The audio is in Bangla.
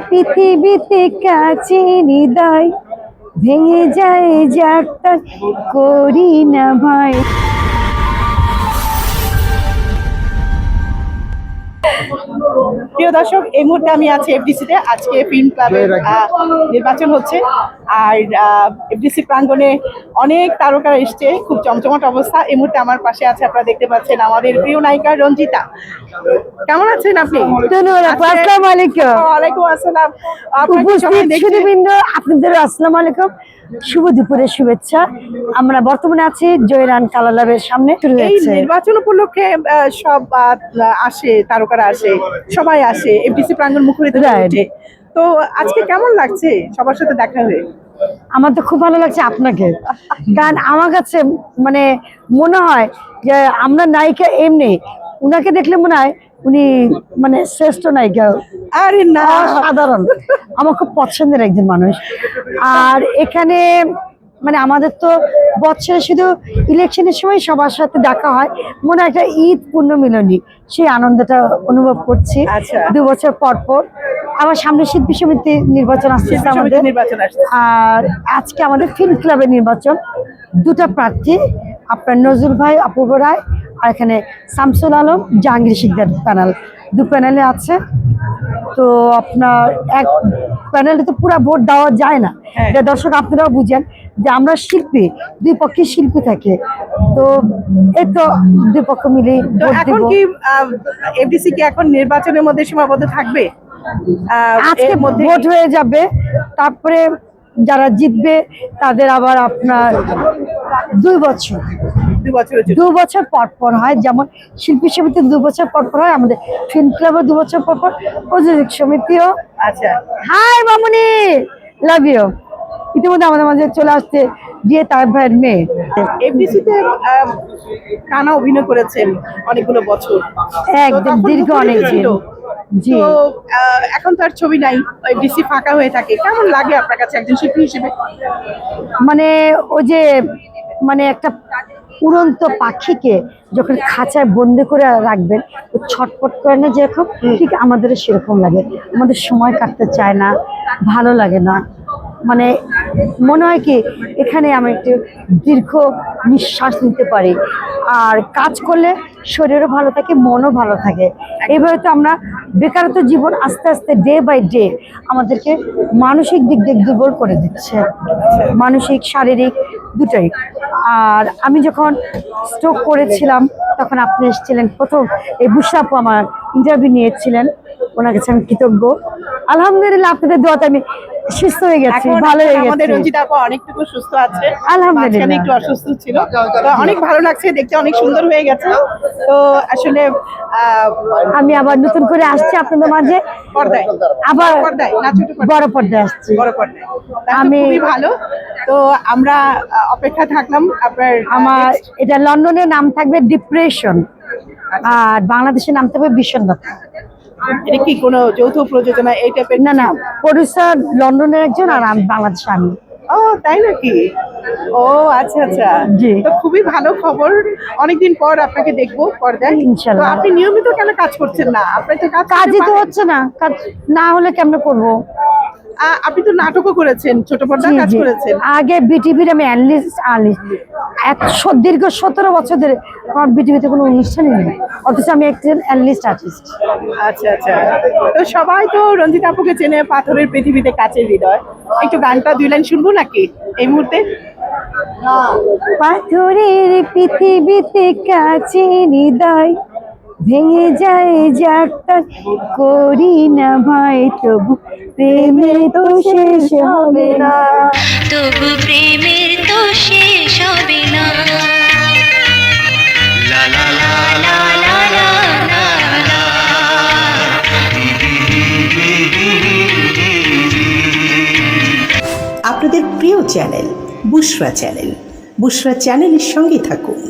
পৃথিবীতে কাছে হৃদয় ভেঙে যায় যাত্রা করি না ভাই। প্রিয় দর্শক, এই মুহূর্তে আমি আছি এফডিসিতে। আজকে ফিল্ম ক্লাবের নির্বাচন হচ্ছে, আর এফডিসি প্রাঙ্গণে অনেক তারকারা এসছে, খুব জমজমাট অবস্থা। এই মুহূর্তে আমার পাশে আছে, আপনারা দেখতে পাচ্ছেন, আমাদের প্রিয় নায়িকা রঞ্জিতা। কেমন আছেন আপনি? আসসালামু আলাইকুম। ওয়ালাইকুম আসসালাম। আপনাদের আসসালামু আলাইকুম, শুভ দুপুরের শুভেচ্ছা। আমরা বর্তমানে আছি জয়রান কালালাবের সামনে। এই নির্বাচন উপলক্ষে সব আসে, তারকারা আসে, সবাই আসে, এফডিসি প্রাঙ্গণ মুখরিত হয়ে ওঠে। তো আজকে কেমন লাগছে সবার সাথে দেখা হয়ে? আমার তো খুব ভালো লাগছে আপনাকে, কারণ আমার কাছে মানে মনে হয় যে আমরা নায়িকা এমনি, উনাকে দেখলে মনে হয় উনি মানে শ্রেষ্ঠ নায়িকা। আরে না, সাধারণ আমার খুব পছন্দের একজন মানুষ। আর এখানে মানে আমাদের তো বছরে শুধু ইলেকশনের সময় সবার সাথে দেখা হয়, মনে হয় একটা ঈদ পুণ্যমিলনী, সেই আনন্দটা অনুভব করছি। 2 বছর পর পর আবার সামনে শিল্পী সমিতি নির্বাচন আসছে আমাদের, আর আজকে আমাদের ফিল্ম ক্লাবের নির্বাচন। 2টা প্রার্থী, আপনার নজরুল ভাই, অপূর্ব রায়, আর এখানে শামসুল আলম, জাহাঙ্গীর শিকদার প্যানেল, 2 প্যানেলে আছে। তো আপনার এক প্যানেলে তো পুরো ভোট দেওয়া যায় না, এটা দর্শক আপনারাও বুঝেন যে আমরা শিল্পী, 2 পক্ষে শিল্পী থাকে। তো এই তো 2 পক্ষ মিলে এখন কি এফডিসি কি এখন নির্বাচনের মধ্যে সীমাবদ্ধ থাকবে? আজকে ভোট হয়ে যাবে, তারপরে যারা জিতবে তাদের আবার আপনার 2 বছর পর পর হয়। যেমন শিল্পী সমিতি 2 বছর পর পর হয়, আমাদের ফিল্ম ক্লাবও 2 বছর পর পর, প্রযোজক সমিতিও। আচ্ছা, হাই মামুনি, লাভ ইউ। ইতিমধ্যে আমাদের মাঝে চলে আসছে দিয়ে তার ভাইয়ের মেয়ে। এফডিসিতে কানা অভিনয় করেছেন অনেকগুলো বছর, একদম দীর্ঘ অনেক দিন। জি, এখন তো আর ছবি নাই, এফডিসি ফাঁকা হয়ে থাকে। কেমন লাগে আপনার কাছে একজন শিল্পী হিসেবে? মানে ওই যে মানে একটা উড়ন্ত পাখিকে যখন খাঁচায় বন্দি করে রাখবেন, ও ছটফট করে না যেরকম, ঠিক আমাদেরও সেরকম লাগে। আমাদের সময় কাটতে চায় না, ভালো লাগে না, মানে মনে হয় কি এখানে আমি একটু দীর্ঘ নিঃশ্বাস নিতে পারি, আর কাজ করলে শরীরও ভালো থাকে, মনও ভালো থাকে। এইভাবে তো আমরা বেকারত্ব জীবন আস্তে আস্তে ডে বাই ডে আমাদেরকে মানসিক দিক দিয়ে দুর্বল করে দিচ্ছে, মানসিক শারীরিক দুটোই। আর আমি যখন স্ট্রোক করেছিলাম তখন আপনি এসেছিলেন প্রথম, এই বুশরাপু আমার ইন্টারভিউ নিয়েছিলেন, ওনার কাছে আমি কৃতজ্ঞ। আলহামদুলিল্লাহ আপনাদের দোয়াতে আমি সুস্থ হয়ে গেছি, ভালো হয়ে গেছি। আমাদের রঞ্জিতা আপু অনেকটুকু সুস্থ আছে, আলহামদুলিল্লাহ। একটু অসুস্থ ছিল, তো অনেক ভালো লাগছে, দেখতে অনেক সুন্দর হয়ে গেছে। তো আসলে আমি আবার নতুন করে আসছি আপনাদের মাঝে, পর্দায়, আবার পর্দায় না, ছোট বড় পর্দায় আসছি, বড় পর্দায়। আমি খুবই ভালো। তো আমরা অপেক্ষা থাকলাম আপনার। আমার এটা লন্ডনের নাম থাকবে ডিপ্রেশন, আর বাংলাদেশের নাম থাকবে বিষণ্ণতা। এটা কি কোনো যৌথ প্রযোজনা এই টাইপের? না না, প্রডিউসার লন্ডনের একজন, আর আমি বাংলাদেশ। আমি ও তাই নাকি? ও আচ্ছা আচ্ছা, জি। তো খুবই ভালো খবর, অনেকদিন পর আপনাকে দেখবো পর্দায়, ইনশাআল্লাহ। তো আপনি নিয়মিত কেন কাজ করছেন না? আপনি তো কাজই তো হচ্ছে না, কাজ না হলে কেমন করবো? আপনি তো নাটকও করেছেন, ছোট পর্দায় কাজ করেছেন। আগে বিটিভির আমি অ্যানালিস্ট, দীর্ঘ 17 বছর ধরে আমার বিটিভিতে কোনো অনুষ্ঠানই নেই, অথচ আমি একজন অ্যানালিস্ট আর্টিস্ট। আচ্ছা আচ্ছা, তো সবাই তো রঞ্জিতা আপুকে চেনে পাথরের পৃথিবীতে কাছের হৃদয়। একটু গানটা 2 লাইন শুনবো নাকি এই মুহূর্তে? পাথরের পৃথিবীতে কাছে হৃদয় ভেঙে যায় যাত্রা করি না ভাই, তবু প্রেমের তো শেষ হবে না, তবু প্রেমের তো শেষ হবে না। লা লা লা লা লা লা লা লা। আপনাদের প্রিয় চ্যানেল বুশরা চ্যানেল, বুশরা চ্যানেলের সঙ্গে থাকুন।